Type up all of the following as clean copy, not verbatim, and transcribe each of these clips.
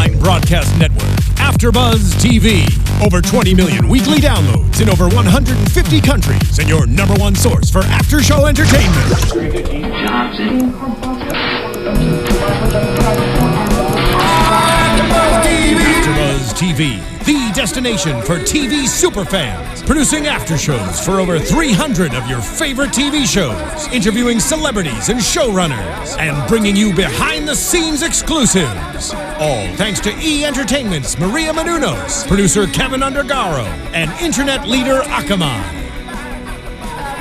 online broadcast network, AfterBuzz TV. Over 20 million weekly downloads in over 150 countries, and your number one source for after-show entertainment. AfterBuzz TV, the destination for TV superfans. Producing aftershows for over 300 of your favorite TV shows. Interviewing celebrities and showrunners. And bringing you behind-the-scenes exclusives. All thanks to E! Entertainment's Maria Menounos, producer Kevin Undergaro, and internet leader Akamai.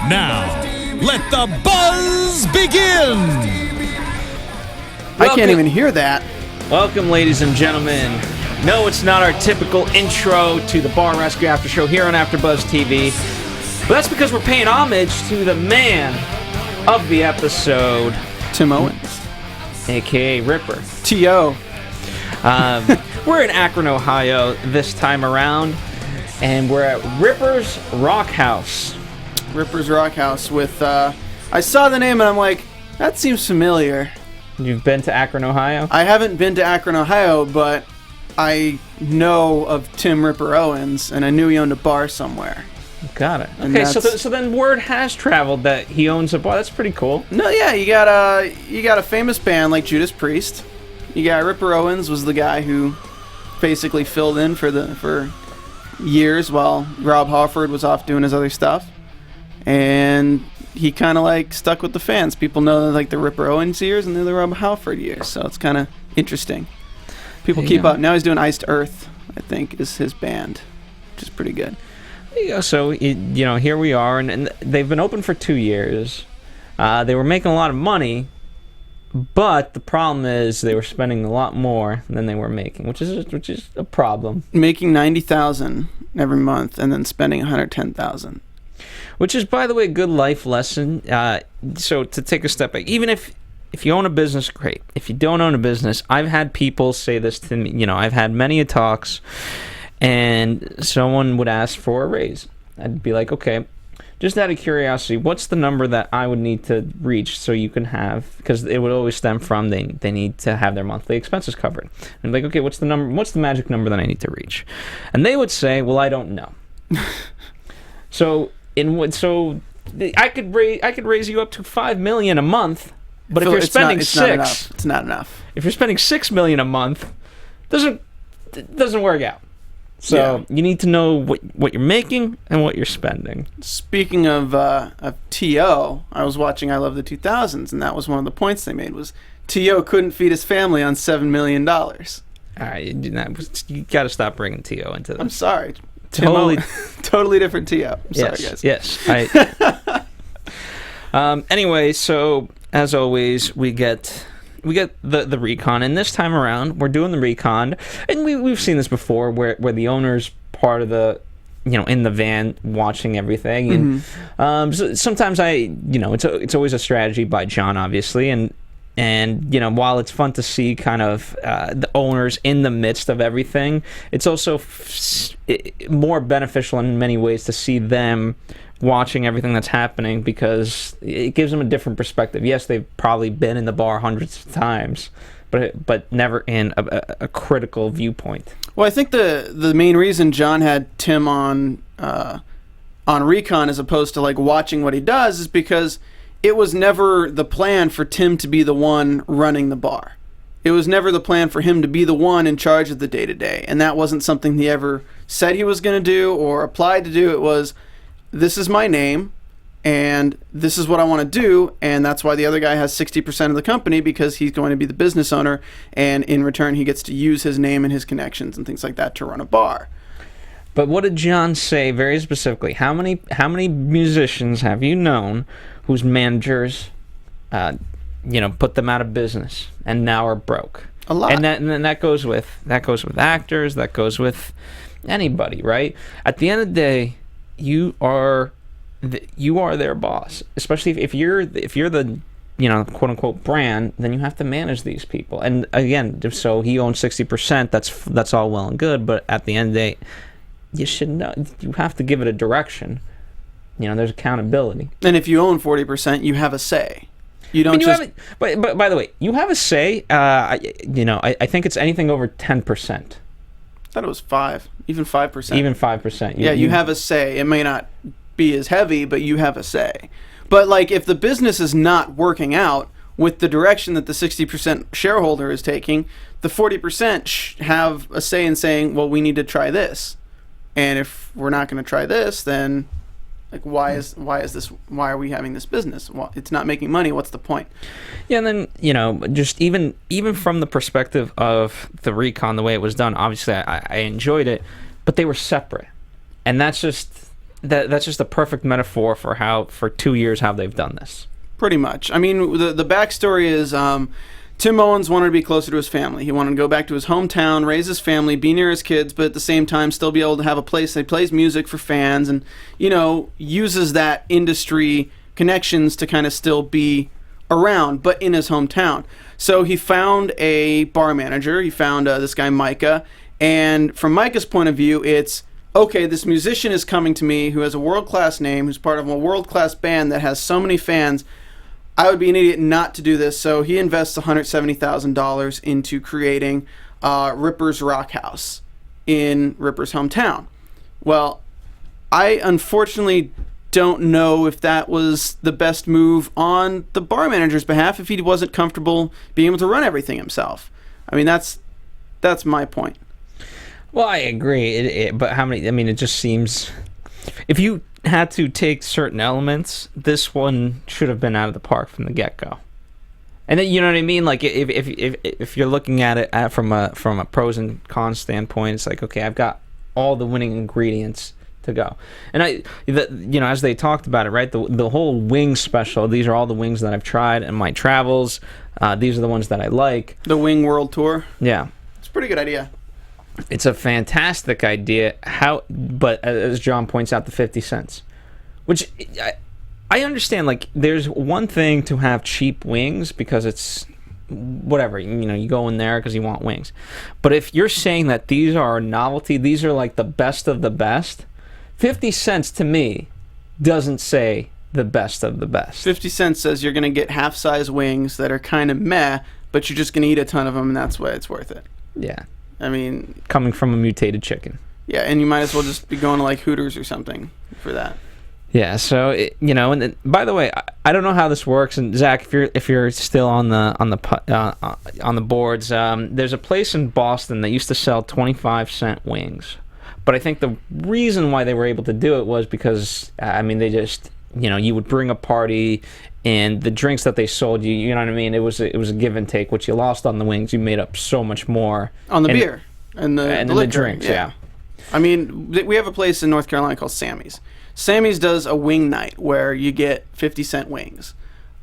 Now, let the buzz begin! I can't even hear that. Welcome, ladies and gentlemen. No, it's not our typical intro to the Bar Rescue After Show here on AfterBuzz TV, but that's because we're paying homage to the man of the episode, Tim Owens, a.k.a. Ripper. T.O. We're in Akron, Ohio this time around, and we're at Ripper's Rock House. Ripper's Rock House with, I saw the name and I'm like, that seems familiar. You've been to Akron, Ohio? I haven't been to Akron, Ohio, but I know of Tim Ripper Owens, and I knew he owned a bar somewhere. Got it. Okay, so then word has traveled that he owns a bar. That's pretty cool. No, yeah, you got a famous band like Judas Priest. You got Ripper Owens was the guy who basically filled in for years while Rob Halford was off doing his other stuff, and he kind of like stuck with the fans. People know like the Ripper Owens years and the Rob Halford years, so it's kind of interesting. People keep up. Now he's doing Iced Earth, I think, is his band, which is pretty good. Yeah, so, here we are, and they've been open for 2 years. They were making a lot of money, but the problem is they were spending a lot more than they were making, which is a problem. Making $90,000 every month and then spending $110,000. Which is, by the way, a good life lesson. So to take a step back, even if you own a business, great. If you don't own a business, I've had people say this to me. I've had many talks, and someone would ask for a raise. I'd be like, okay, just out of curiosity, what's the number that I would need to reach so you can have, because it would always stem from they need to have their monthly expenses covered. And I'd be like, okay, what's the magic number that I need to reach? And they would say, well, I don't know. So I could raise you up to $5 million a month, but if you're spending it's not enough. If you're spending $6 million a month, it doesn't work out. So you need to know what you're making and what you're spending. Speaking of T.O., I was watching I Love the 2000s, and that was one of the points they made was T.O. couldn't feed his family on $7 million. All right, you got to stop bringing T.O. into this. I'm sorry. Totally different T.O. I'm sorry, guys. Yes. Anyway, so as always, we get the Recon, and this time around we're doing the Recon, and we've seen this before where the owner's part of the in the van watching everything, and so sometimes it's always a strategy by John, obviously, and while it's fun to see kind of the owners in the midst of everything, it's also more beneficial in many ways to see them watching everything that's happening, because it gives them a different perspective. Yes, they've probably been in the bar hundreds of times, but never in a critical viewpoint. Well, I think the main reason John had Tim on Recon as opposed to like watching what he does is because it was never the plan for Tim to be the one running the bar. It was never the plan for him to be the one in charge of the day-to-day, and that wasn't something he ever said he was going to do or applied to do. It was, this is my name, and this is what I want to do, and that's why the other guy has 60% of the company, because he's going to be the business owner, and in return he gets to use his name and his connections and things like that to run a bar. But what did John say very specifically? How many musicians have you known whose managers, put them out of business and now are broke? A lot. And then that goes with actors. That goes with anybody, right? At the end of the day, you are their boss. Especially if you're the quote unquote brand, then you have to manage these people. And again, so he owns 60%. That's all well and good, but at the end of the day, you should know. You have to give it a direction. There's accountability. And if you own 40%, you have a say. You don't just. But by the way, you have a say. I think it's anything over 10%. I thought it was 5, even 5%. Even 5%. You have a say. It may not be as heavy, but you have a say. But like, if the business is not working out with the direction that the 60% shareholder is taking, the 40% have a say in saying, well, we need to try this. And if we're not going to try this, then like, why are we having this business? Well, it's not making money. What's the point? Yeah, and then, just even from the perspective of the Recon, the way it was done, obviously I enjoyed it, but they were separate. And that's just a perfect metaphor for 2 years how they've done this. Pretty much. I mean, the backstory is Tim Owens wanted to be closer to his family. He wanted to go back to his hometown, raise his family, be near his kids, but at the same time still be able to have a place that plays music for fans and, uses that industry connections to kind of still be around, but in his hometown. So he found a bar manager. He found this guy, Micah. And from Micah's point of view, it's, okay, this musician is coming to me who has a world-class name, who's part of a world-class band that has so many fans. I would be an idiot not to do this. So he invests $170,000 into creating Ripper's Rock House in Ripper's hometown. Well, I unfortunately don't know if that was the best move on the bar manager's behalf if he wasn't comfortable being able to run everything himself. I mean, that's my point. Well, I agree. But how many? I mean, it just seems, if you had to take certain elements, this one should have been out of the park from the get-go. And then, you know what I mean? Like, if you're looking at it from a pros and cons standpoint, it's like, okay, I've got all the winning ingredients to go. And as they talked about it, right? The whole wing special. These are all the wings that I've tried in my travels. These are the ones that I like. The Wing World Tour. Yeah, it's a pretty good idea. It's a fantastic idea. But as John points out, the 50 cents, which I understand. Like, there's one thing to have cheap wings because it's whatever, you go in there because you want wings. But if you're saying that these are a novelty, these are like the best of the best, 50 cents to me doesn't say the best of the best. 50 cents says you're going to get half-size wings that are kind of meh, but you're just going to eat a ton of them, and that's why it's worth it. Yeah. I mean, coming from a mutated chicken. Yeah, and you might as well just be going to like Hooters or something for that. Yeah, so and then, by the way, I don't know how this works. And Zach, if you're still on the boards, there's a place in Boston that used to sell 25-cent wings, but I think the reason why they were able to do it was because they just you would bring a party. And the drinks that they sold you, you know what I mean? It was a give and take. What you lost on the wings, you made up so much more. On the beer and the drinks, yeah. I mean, we have a place in North Carolina called Sammy's. Sammy's does a wing night where you get 50-cent wings.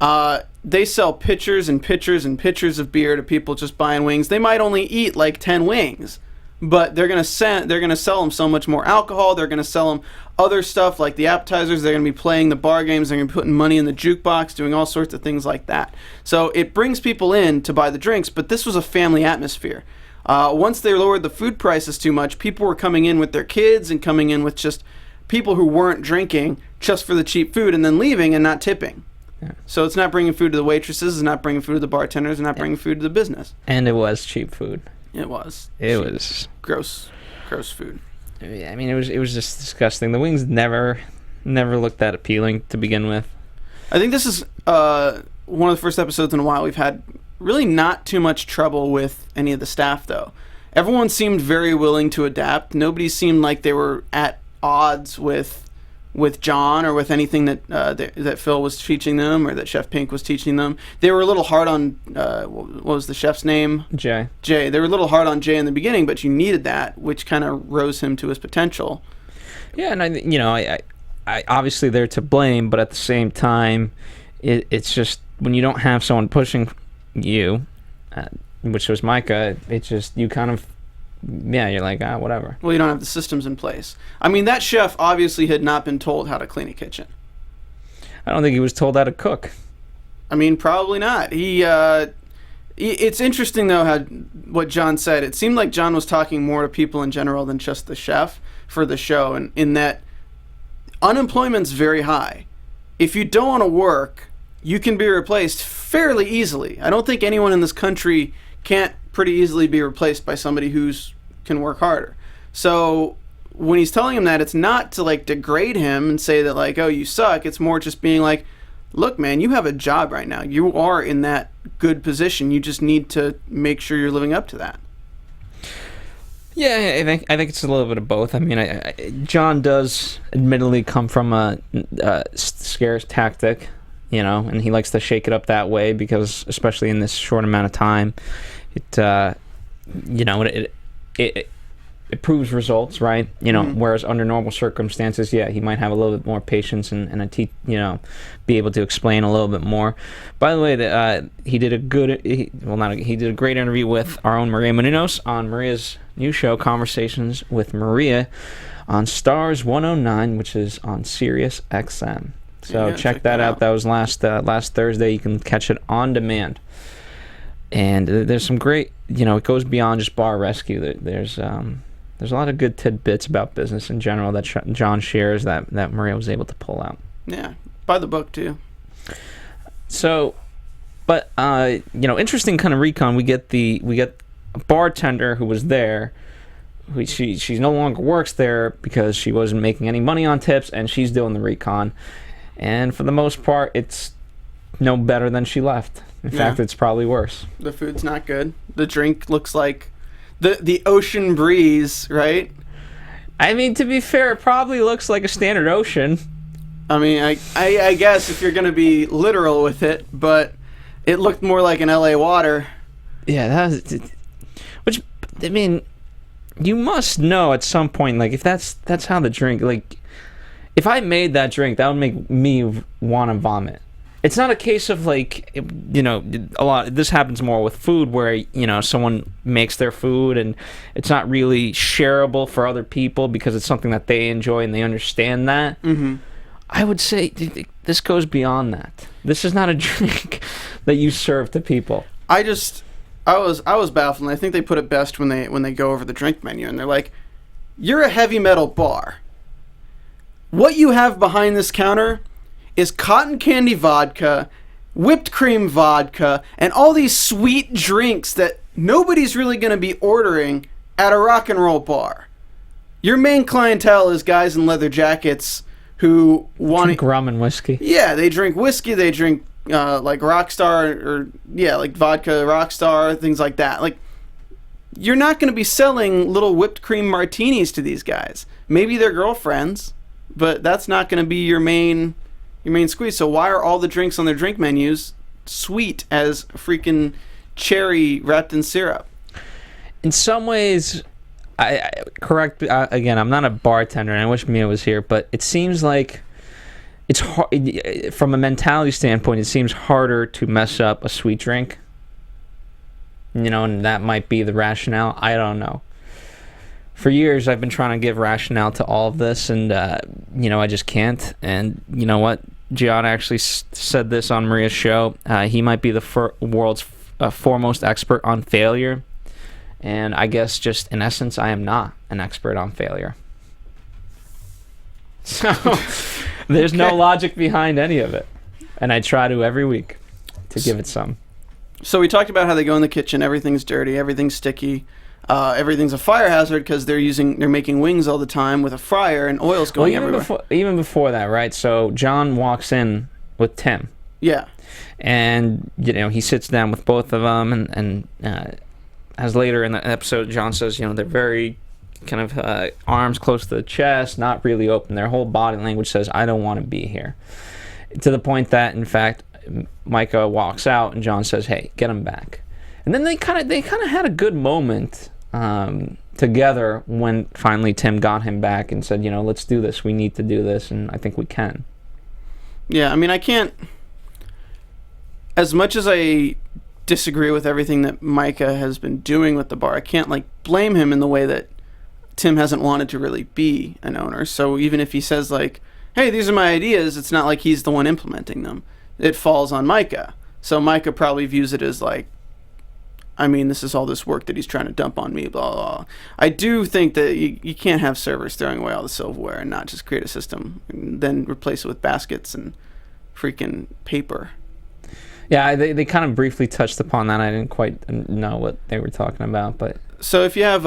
They sell pitchers and pitchers and pitchers of beer to people just buying wings. They might only eat like 10 wings, but they're gonna sell them so much more alcohol. They're gonna sell them other stuff like the appetizers. They're going to be playing the bar games. They're going to be putting money in the jukebox, doing all sorts of things like that. So it brings people in to buy the drinks, but this was a family atmosphere. Once they lowered the food prices too much, people were coming in with their kids and coming in with just people who weren't drinking just for the cheap food and then leaving and not tipping. Yeah. So it's not bringing food to the waitresses, it's not bringing food to the bartenders, it's not bringing food to the business. And it was cheap food. It was. It was gross food. I mean, it was just disgusting. The wings never looked that appealing to begin with. I think this is one of the first episodes in a while we've had really not too much trouble with any of the staff, though. Everyone seemed very willing to adapt. Nobody seemed like they were at odds with John or with anything that Phil was teaching them or that Chef Pink was teaching them. They were a little hard on, what was the chef's name? Jay. They were a little hard on Jay in the beginning, but you needed that, which kind of rose him to his potential. Yeah, and I obviously they're to blame, but at the same time, it's just when you don't have someone pushing you, which was Micah, it's just you kind of. Yeah, you're like, whatever. Well, you don't have the systems in place. I mean, that chef obviously had not been told how to clean a kitchen. I don't think he was told how to cook. I mean, probably not. It's interesting, though, what John said. It seemed like John was talking more to people in general than just the chef for the show, and in that unemployment's very high. If you don't want to work, you can be replaced fairly easily. I don't think anyone in this country can't pretty easily be replaced by somebody who's can work harder. So when he's telling him that, it's not to like degrade him and say that like, oh, you suck. It's more just being like, look, man, you have a job right now. You are in that good position. You just need to make sure you're living up to that. Yeah, I think it's a little bit of both. I mean, John does admittedly come from a scarce tactic, you know, and he likes to shake it up that way because, especially in this short amount of time, it proves results, right? You know, whereas under normal circumstances, yeah, he might have a little bit more patience and be able to explain a little bit more. By the way, he did a great interview with our own Maria Menounos on Maria's new show, Conversations with Maria, on Stars 109, which is on Sirius XM. So Yeah, check that out. That was last Thursday. You can catch it on demand. And there's some great, it goes beyond just bar rescue. There's a lot of good tidbits about business in general that John shares that Maria was able to pull out. Yeah, buy the book too. So, but interesting kind of recon. We get a bartender who was there. She no longer works there because she wasn't making any money on tips, and she's doing the recon. And for the most part, it's no better than she left. In fact, it's probably worse. The food's not good. The drink looks like the ocean breeze, right? I mean, to be fair, it probably looks like a standard ocean. I mean, I guess if you're going to be literal with it, but it looked more like an LA water. Yeah, which, I mean, you must know at some point, like, if that's how the drink, like, if I made that drink, that would make me want to vomit. It's not a case of like, this happens more with food where, someone makes their food and it's not really shareable for other people because it's something that they enjoy and they understand that. Mm-hmm. I would say this goes beyond that. This is not a drink that you serve to people. I was baffled, and I think they put it best when they go over the drink menu and they're like, you're a heavy metal bar. What you have behind this counter is cotton candy vodka, whipped cream vodka, and all these sweet drinks that nobody's really going to be ordering at a rock and roll bar. Your main clientele is guys in leather jackets who want to drink rum and whiskey. Yeah, they drink whiskey, they drink like Rockstar, like vodka Rockstar, things like that. Like, you're not going to be selling little whipped cream martinis to these guys. Maybe they're girlfriends, but that's not going to be your main squeeze. So why are all the drinks on their drink menus sweet as freaking cherry wrapped in syrup? In some ways, again, I'm not a bartender, and I wish Mia was here, but it seems like it's hard, from a mentality standpoint, it seems harder to mess up a sweet drink. And that might be the rationale. I don't know. For years, I've been trying to give rationale to all of this, and, I just can't. And you know what? John actually said this on Maria's show. He might be the world's foremost expert on failure. And I guess just in essence, I am not an expert on failure. So there's no logic behind any of it. And I try to every week to give it some. So we talked about how they go in the kitchen, everything's dirty, everything's sticky. Everything's a fire hazard because they're making wings all the time with a fryer and oil's going everywhere. Even before that, right? So John walks in with Tim. Yeah. And, he sits down with both of them and as later in the episode, John says, they're very kind of arms close to the chest, not really open. Their whole body language says, I don't want to be here. To the point that, in fact, Micah walks out and John says, hey, get him back. And then they kind of had a good moment together when finally Tim got him back and said, let's do this. We need to do this, and I think we can. Yeah, I mean, I can't... As much as I disagree with everything that Micah has been doing with the bar, I can't, blame him in the way that Tim hasn't wanted to really be an owner. So even if he says, hey, these are my ideas, it's not like he's the one implementing them. It falls on Micah. So Micah probably views it as this is all this work that he's trying to dump on me, blah, blah, blah. I do think that you can't have servers throwing away all the silverware and not just create a system and then replace it with baskets and freaking paper. Yeah, they kind of briefly touched upon that. I didn't quite know what they were talking about, but So if you have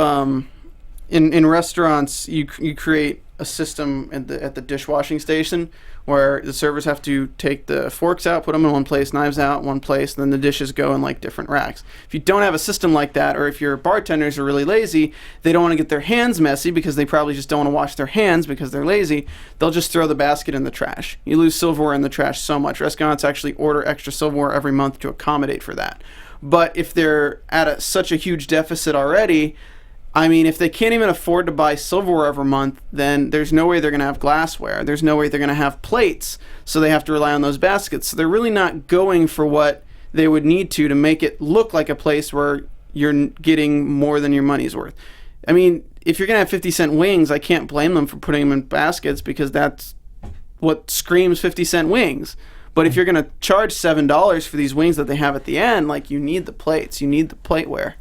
in restaurants, you create a system at the dishwashing station where the servers have to take the forks out, put them in one place, knives out one place, and then the dishes go in like different racks. If you don't have a system like that, or if your bartenders are really lazy, they don't want to get their hands messy because they probably just don't want to wash their hands because they're lazy, they'll just throw the basket in the trash. You lose silverware in the trash so much. Restaurants actually order extra silverware every month to accommodate for that. But if they're at such a huge deficit already, I mean, if they can't even afford to buy silverware every month, then there's no way they're going to have glassware. There's no way they're going to have plates, so they have to rely on those baskets. So they're really not going for what they would need to make it look like a place where you're getting more than your money's worth. I mean, if you're going to have 50-cent wings, I can't blame them for putting them in baskets because that's what screams 50-cent wings. But if you're going to charge $7 for these wings that they have at the end, like, you need the plates. You need the plateware.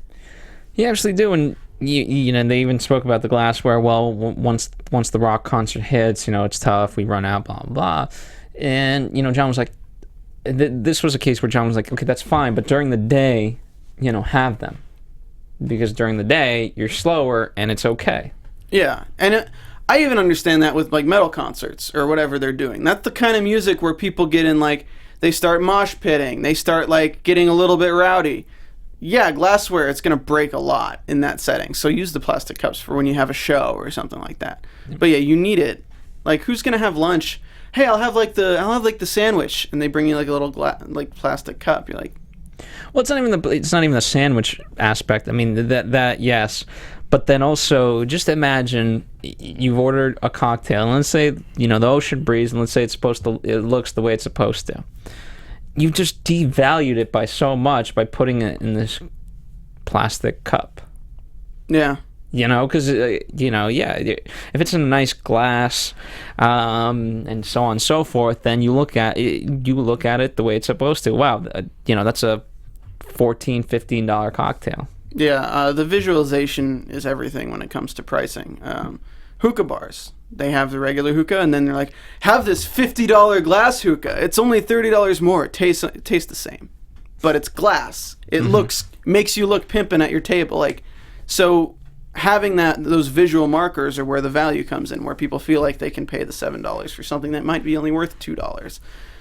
you actually do. And you know, they even spoke about the glassware. Well, once the rock concert hits, you know, it's tough. We run out, blah, blah. And, you know, John was like, this was a case where John was like, okay, that's fine. But during the day, you know, have them. Because during the day, you're slower and it's okay. Yeah. And I even understand that with, like, metal concerts or whatever they're doing. That's the kind of music where people get in, like, they start mosh pitting. They start, like, getting a little bit rowdy. Yeah, glassware, it's going to break a lot in that setting. So use the plastic cups for when you have a show or something like that. But yeah, you need it. Like, who's going to have lunch? Hey, I'll have the sandwich, and they bring you like a little plastic cup. You're like, well, it's not even the sandwich aspect. I mean, that yes, but then also just imagine you've ordered a cocktail, and let's say, you know, the ocean breeze, and let's say it looks the way it's supposed to. You've just devalued it by so much by putting it in this plastic cup. Yeah. You know, because, you know, yeah, if it's in a nice glass and so on and so forth, then you look at it the way it's supposed to. Wow, you know, that's a $14, $15 cocktail. Yeah, the visualization is everything when it comes to pricing. Hookah bars. They have the regular hookah, and then they're like, have this $50 glass hookah. It's only $30 more. It tastes the same, but it's glass. It makes you look pimpin' at your table. Like, so having those visual markers are where the value comes in, where people feel like they can pay the $7 for something that might be only worth $2.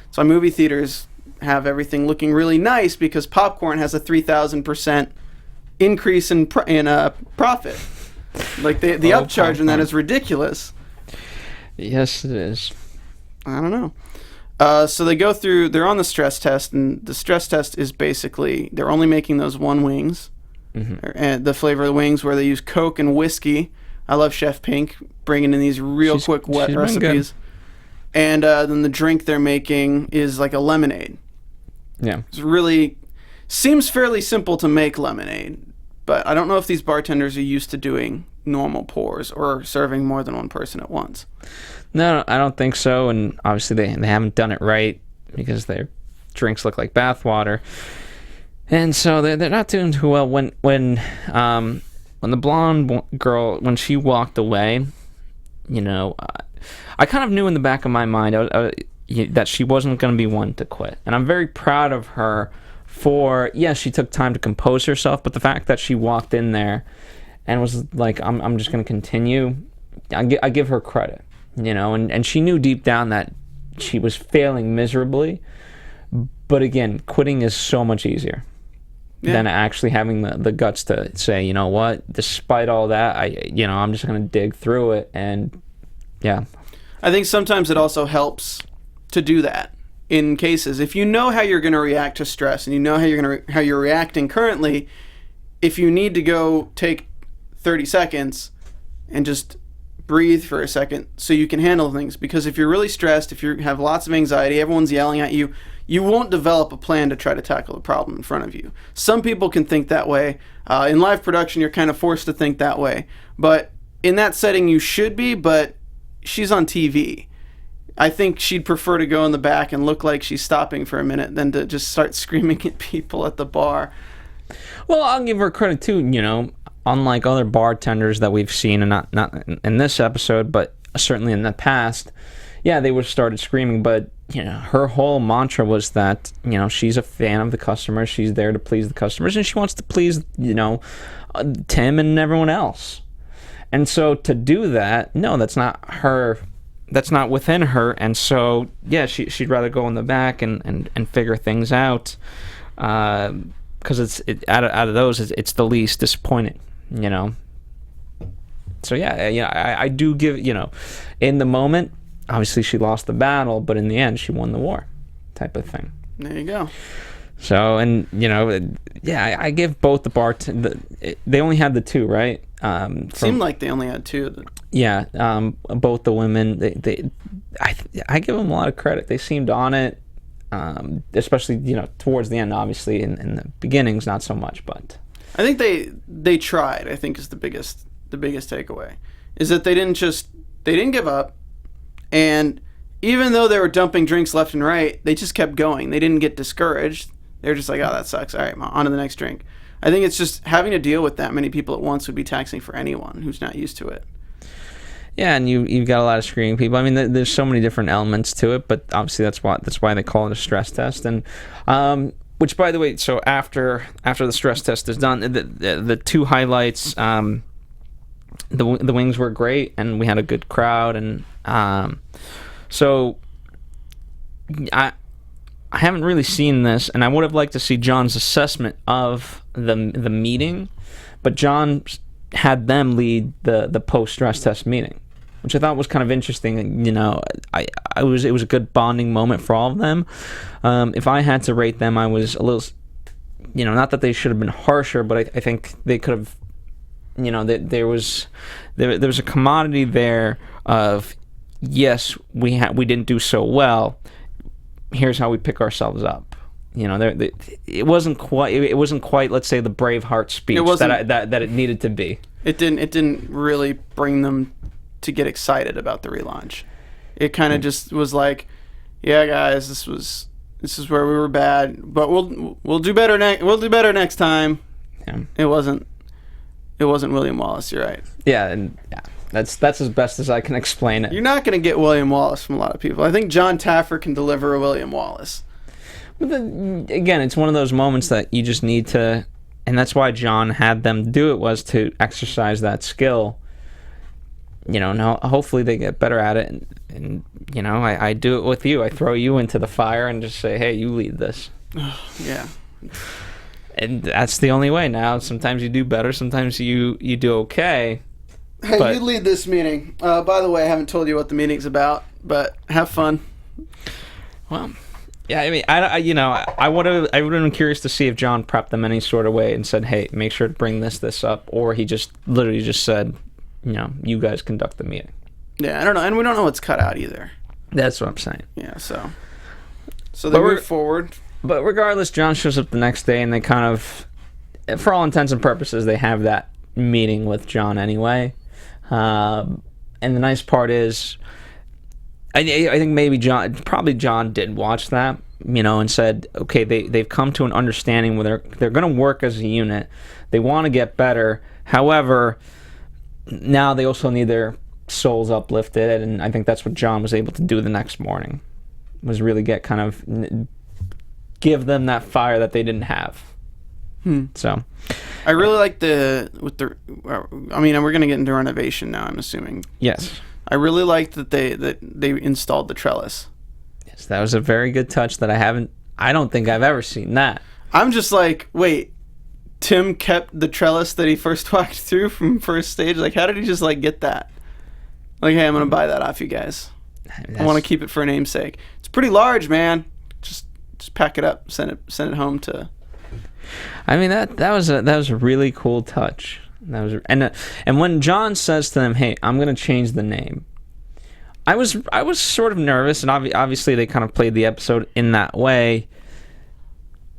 So movie theaters have everything looking really nice because popcorn has a 3,000% increase in profit. Like, the upcharge in that is ridiculous. Yes, it is. I don't know. So they're on the stress test, and the stress test is basically they're only making those one wings, and the flavor of the wings where they use Coke and whiskey. I love Chef Pink bringing in these quick wet recipes. And then the drink they're making is like a lemonade. Yeah. It's really seems fairly simple to make lemonade, but I don't know if these bartenders are used to doing normal pours or serving more than one person at once. No, I don't think so, and obviously they haven't done it right because their drinks look like bathwater, and so they're not doing too well. When the blonde girl, when she walked away, you know, I kind of knew in the back of my mind that she wasn't going to be one to quit, and I'm very proud of her for, yes, she took time to compose herself, but the fact that she walked in there and was like, I'm just going to continue, I give her credit, you know, and she knew deep down that she was failing miserably, but again, quitting is so much easier than actually having the guts to say, you know what, despite all that, I'm just going to dig through it, and yeah. I think sometimes it also helps to do that. In cases, if you know how you're going to react to stress and you know how you're reacting currently, if you need to go take 30 seconds and just breathe for a second so you can handle things, because if you're really stressed, if you have lots of anxiety, everyone's yelling at you, you won't develop a plan to try to tackle the problem in front of you. Some people can think that way. In live production, you're kind of forced to think that way, but in that setting you should be. But she's on TV. I think she'd prefer to go in the back and look like she's stopping for a minute than to just start screaming at people at the bar. Well, I'll give her credit too, you know, unlike other bartenders that we've seen, and not in this episode, but certainly in the past, yeah, they would have started screaming, but her whole mantra was that, she's a fan of the customers. She's there to please the customers, and she wants to please, Tim and everyone else. And so to do that, no, that's not her. That's not within her. And so, yeah, she'd rather go in the back and figure things out, because out of those, it's the least disappointing, So yeah, I do give, in the moment, obviously she lost the battle, but in the end she won the war, type of thing. There you go. So, and I give both they only had the two, right? Seemed like they only had two. Yeah, both the women. I give them a lot of credit. They seemed on it, especially towards the end. Obviously, in the beginnings, not so much. But I think they tried. I think is the biggest takeaway is that they didn't give up, and even though they were dumping drinks left and right, they just kept going. They didn't get discouraged. They were just like, oh, that sucks. All right, on to the next drink. I think it's just having to deal with that many people at once would be taxing for anyone who's not used to it. Yeah, and you've got a lot of screaming people. I mean, there's so many different elements to it, but obviously that's why they call it a stress test. And which, by the way, so after the stress test is done, the two highlights, the wings were great, and we had a good crowd, and so I haven't really seen this, and I would have liked to see John's assessment of the meeting, but John had them lead the post stress test meeting, which I thought was kind of interesting. It was a good bonding moment for all of them. If I had to rate them, I was a little, not that they should have been harsher, but I think they could have, there was a commodity there of, yes, we didn't do so well. Here's how we pick ourselves up. It wasn't quite, let's say, the Braveheart speech that it needed to be. It didn't really bring them to get excited about the relaunch. It kind of just was like, yeah, guys, this is where we were bad, but we'll do better next time. Yeah. It wasn't William Wallace. You're right. Yeah, and yeah. That's as best as I can explain it. You're not going to get William Wallace from a lot of people. I think John Taffer can deliver a William Wallace. But again, it's one of those moments that you just need to, and that's why John had them do it, was to exercise that skill. Now hopefully they get better at it, and I do it with you. I throw you into the fire and just say, hey, you lead this. Yeah. And that's the only way now. Sometimes you do better, sometimes you do okay. Hey, you lead this meeting. By the way, I haven't told you what the meeting's about, but have fun. Well, yeah, I mean, I would have been curious to see if John prepped them any sort of way and said, hey, make sure to bring this up, or he just literally just said, you guys conduct the meeting. Yeah, I don't know, and we don't know what's cut out either. That's what I'm saying. Yeah, so they move forward. But regardless, John shows up the next day, and they kind of, for all intents and purposes, they have that meeting with John anyway. And the nice part is, I think maybe John did watch that, and said, okay, they've come to an understanding where they're going to work as a unit. They want to get better. However, now they also need their souls uplifted, and I think that's what John was able to do the next morning, was really give them that fire that they didn't have. So I really like we're going to get into renovation now, I'm assuming. Yes. I really liked that they installed the trellis. Yes, that was a very good touch that I don't think I've ever seen that. I'm just like, wait, Tim kept the trellis that he first walked through from first stage? Like, how did he just, get that? Like, hey, I'm going to buy that off you guys. I want to keep it for a namesake. It's pretty large, man. Just pack it up, send it home to... I mean, that was a really cool touch. And when John says to them, "Hey, I'm going to change the name," I was sort of nervous, and obviously they kind of played the episode in that way,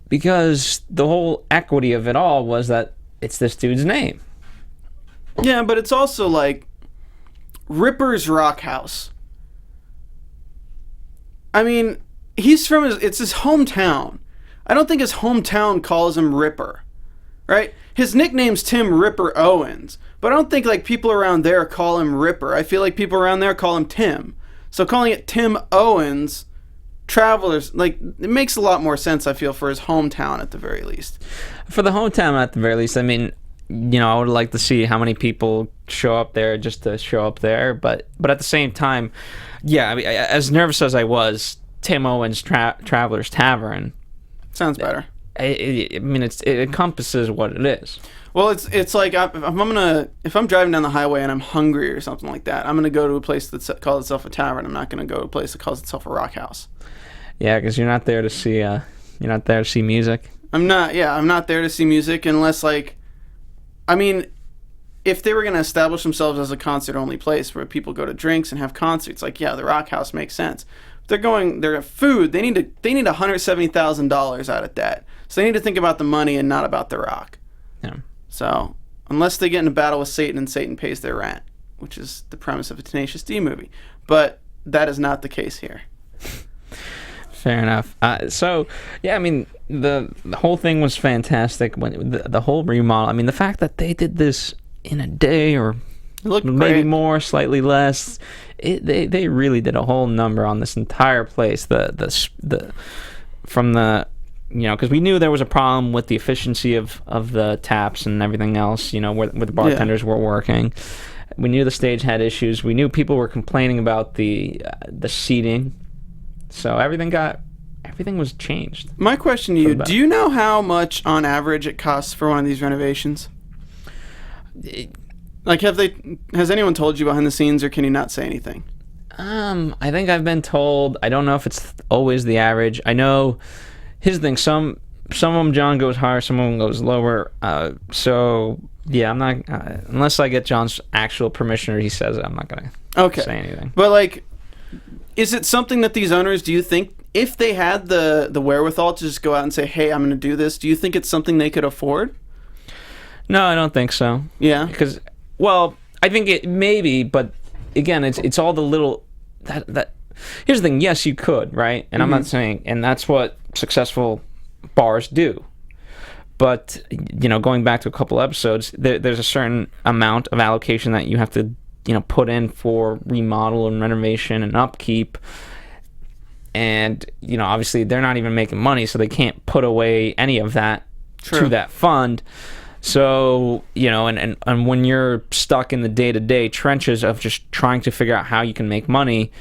because the whole equity of it all was that it's this dude's name. Yeah, but it's also like Ripper's Rock House. I mean, it's his hometown. I don't think his hometown calls him Ripper, right? His nickname's Tim Ripper Owens, but I don't think people around there call him Ripper. I feel like people around there call him Tim. So calling it Tim Owens Travelers, like, it makes a lot more sense, I feel, for his hometown at the very least. For the hometown, at the very least, I mean, I would like to see how many people show up there just to show up there. But at the same time, yeah, I mean, as nervous as I was, Tim Owens' Travelers Tavern. Sounds better. I mean, it encompasses what it is. Well, it's like if I'm driving down the highway and I'm hungry or something like that, I'm gonna go to a place that calls itself a tavern. I'm not gonna go to a place that calls itself a rock house. Yeah, because you're not there to see music. I'm not there to see music unless, like, I mean, if they were gonna establish themselves as a concert only place where people go to drinks and have concerts, like, yeah, the rock house makes sense. They're food. They need $170,000 out of that. So they need to think about the money and not about the rock. Yeah. So unless they get in a battle with Satan and Satan pays their rent, which is the premise of a Tenacious D movie, but that is not the case here. Fair enough. So yeah, I mean, the whole thing was fantastic. When the whole remodel. I mean, the fact that they did this in a day or maybe great. more, slightly less. They really did a whole number on this entire place. Because we knew there was a problem with the efficiency of the taps and everything else, where the bartenders were working. We knew the stage had issues. We knew people were complaining about the seating. So everything was changed. My question to you, do you know how much on average it costs for one of these renovations? Like, has anyone told you behind the scenes, or can you not say anything? I think I've been told. I don't know if it's always the average. I know. Here's the thing: some of them, John, goes higher, some of them goes lower. So yeah, I'm not unless I get John's actual permission or he says it, I'm not gonna say anything. But, like, is it something that these owners, do you think, if they had the wherewithal to just go out and say, hey, I'm going to do this, do you think it's something they could afford? No, I don't think so. Yeah? Because, well, I think it maybe, but again, it's all the little... that. Here's the thing, yes, you could, right? And I'm not saying... And that's what successful bars do. But, going back to a couple episodes, there's a certain amount of allocation that you have to put in for remodel and renovation and upkeep. And, obviously they're not even making money, so they can't put away any of that to that fund. So, and when you're stuck in the day-to-day trenches of just trying to figure out how you can make money,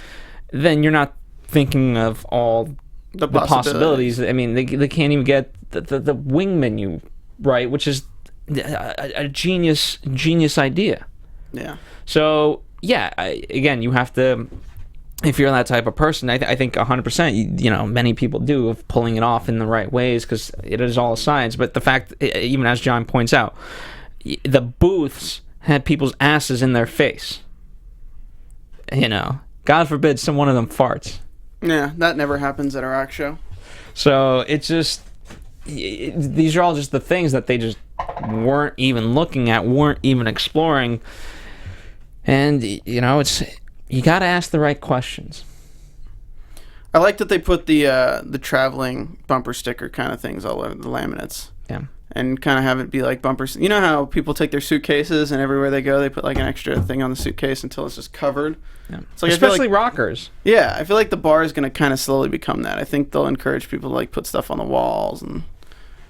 then you're not thinking of all the possibilities. I mean, they can't even get the wing menu right, which is a genius idea. Yeah. So, yeah, again, you have to, if you're that type of person, I think 100%, many people do, of pulling it off in the right ways, because it is all a science. But the fact, even as John points out, the booths had people's asses in their face. God forbid one of them farts. Yeah, that never happens at a rock show. So it's just, these are all just the things that they just weren't even looking at, weren't even exploring. And, it's, you got to ask the right questions. I like that they put the traveling bumper sticker kind of things all over the laminates. Yeah. And kind of have it be like bumpers. You know how people take their suitcases and everywhere they go, they put like an extra thing on the suitcase until it's just covered? Yeah. So especially rockers. Yeah, I feel like the bar is going to kind of slowly become that. I think they'll encourage people to like put stuff on the walls, and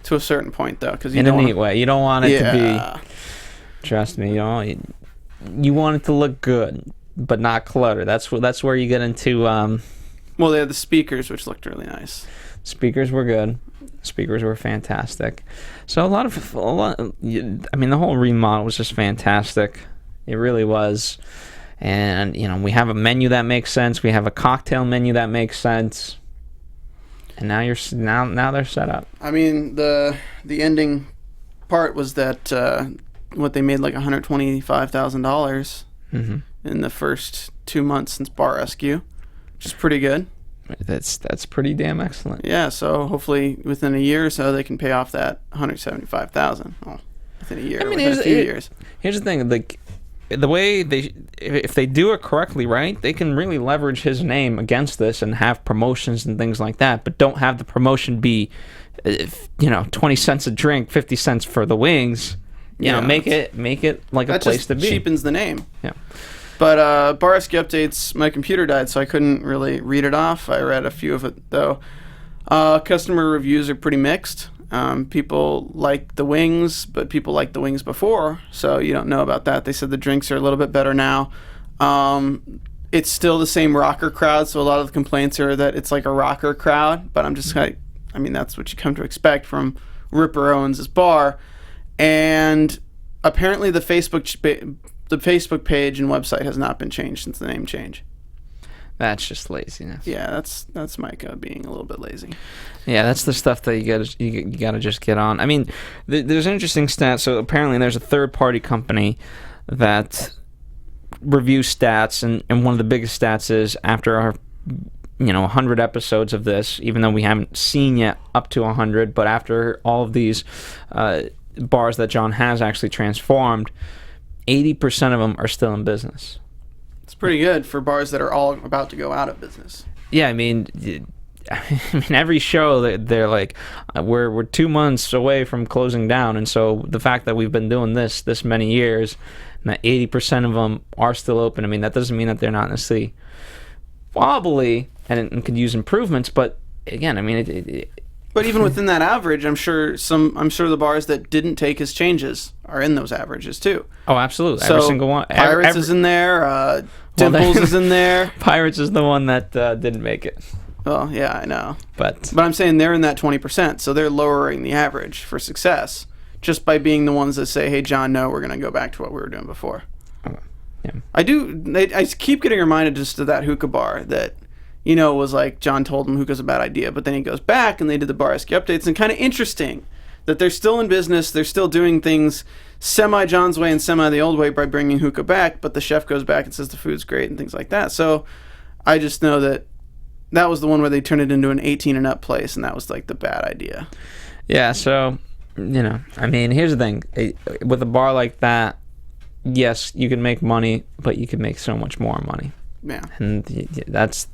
to a certain point, though. Cause in a neat way. You don't want it to be... Trust me, you want it to look good, but not clutter. That's where you get into. Well, they had the speakers, which looked really nice. Speakers were good. Speakers were fantastic. So a lot. I mean, the whole remodel was just fantastic. It really was. And we have a menu that makes sense. We have a cocktail menu that makes sense. And now now they're set up. I mean, the ending part was that. What they made like $125,000 in the first 2 months since Bar Rescue, which is pretty good. That's pretty damn excellent. Yeah, so hopefully within a year or so they can pay off that $175,000. Well, within a year. I mean, within a few years. Here's the thing: like the way if they do it correctly, right, they can really leverage his name against this and have promotions and things like that. But don't have the promotion be, 20 cents a drink, 50 cents for the wings. Make it like a place to be. That just cheapens the name. Yeah. But bar rescue updates, my computer died, so I couldn't really read it off. I read a few of it, though. Customer reviews are pretty mixed. People like the wings, but people liked the wings before, so you don't know about that. They said the drinks are a little bit better now. It's still the same rocker crowd, so a lot of the complaints are that it's like a rocker crowd, but I'm just like, I mean, that's what you come to expect from Ripper Owens' bar. And apparently the Facebook page and website has not been changed since the name change. That's just laziness. Yeah, that's Micah being a little bit lazy. Yeah, that's the stuff that you gotta just get on. I mean, there's an interesting stat. So apparently there's a third-party company that reviews stats, and one of the biggest stats is after our 100 episodes of this, even though we haven't seen yet up to 100, but after all of these bars that John has actually transformed, 80% of them are still in business. It's pretty good for bars that are all about to go out of business. Yeah, I mean, every show they're like, we're 2 months away from closing down, and so the fact that we've been doing this many years, and that 80% of them are still open, I mean, that doesn't mean that they're not necessarily wobbly and could use improvements, but again, I mean, but even within that average, I'm sure the bars that didn't take his changes are in those averages too. Oh, absolutely. So every single one. Pirates is in there. Dimples is in there. Pirates is the one that didn't make it. Well, yeah, I know. But I'm saying they're in that 20%, so they're lowering the average for success just by being the ones that say, "Hey, John, no, we're going to go back to what we were doing before." Yeah. I keep getting reminded just of that hookah bar that, was like John told him hookah's a bad idea, but then he goes back and they did the bar rescue updates, and kind of interesting that they're still in business, they're still doing things semi John's way and semi the old way by bringing hookah back, but the chef goes back and says the food's great and things like that. So I just know that was the one where they turned it into an 18 and up place, and that was like the bad idea. Yeah, so, I mean, here's the thing. With a bar like that, yes, you can make money, but you can make so much more money. Yeah. And that's,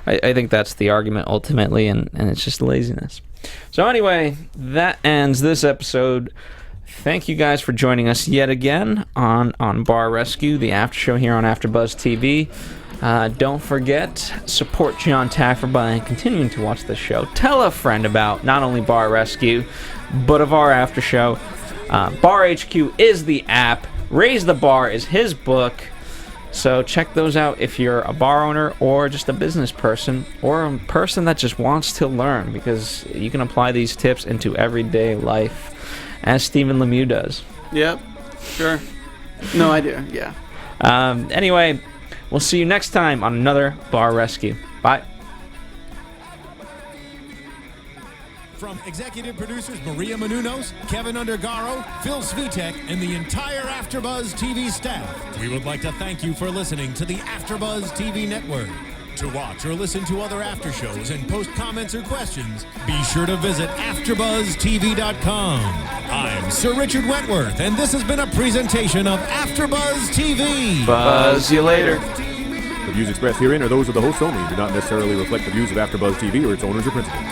I think that's the argument ultimately, and it's just laziness. So anyway, that ends this episode. Thank you guys for joining us yet again on Bar Rescue, the after show here on AfterBuzz TV. Don't forget, support John Taffer by continuing to watch the show. Tell a friend about not only Bar Rescue, but of our after show. Bar HQ is the app. Raise the Bar is his book. So check those out if you're a bar owner or just a business person or a person that just wants to learn, because you can apply these tips into everyday life, as Stephen Lemieux does. Yep, sure. No idea, yeah. Anyway, we'll see you next time on another Bar Rescue. Bye. From executive producers Maria Menounos, Kevin Undergaro, Phil Svitek, and the entire AfterBuzz TV staff, we would like to thank you for listening to the AfterBuzz TV network. To watch or listen to other after shows and post comments or questions, be sure to visit AfterBuzzTV.com. I'm Sir Richard Wentworth, and this has been a presentation of AfterBuzz TV. Buzz you later. The views expressed herein are those of the hosts only and do not necessarily reflect the views of AfterBuzz TV or its owners or principals.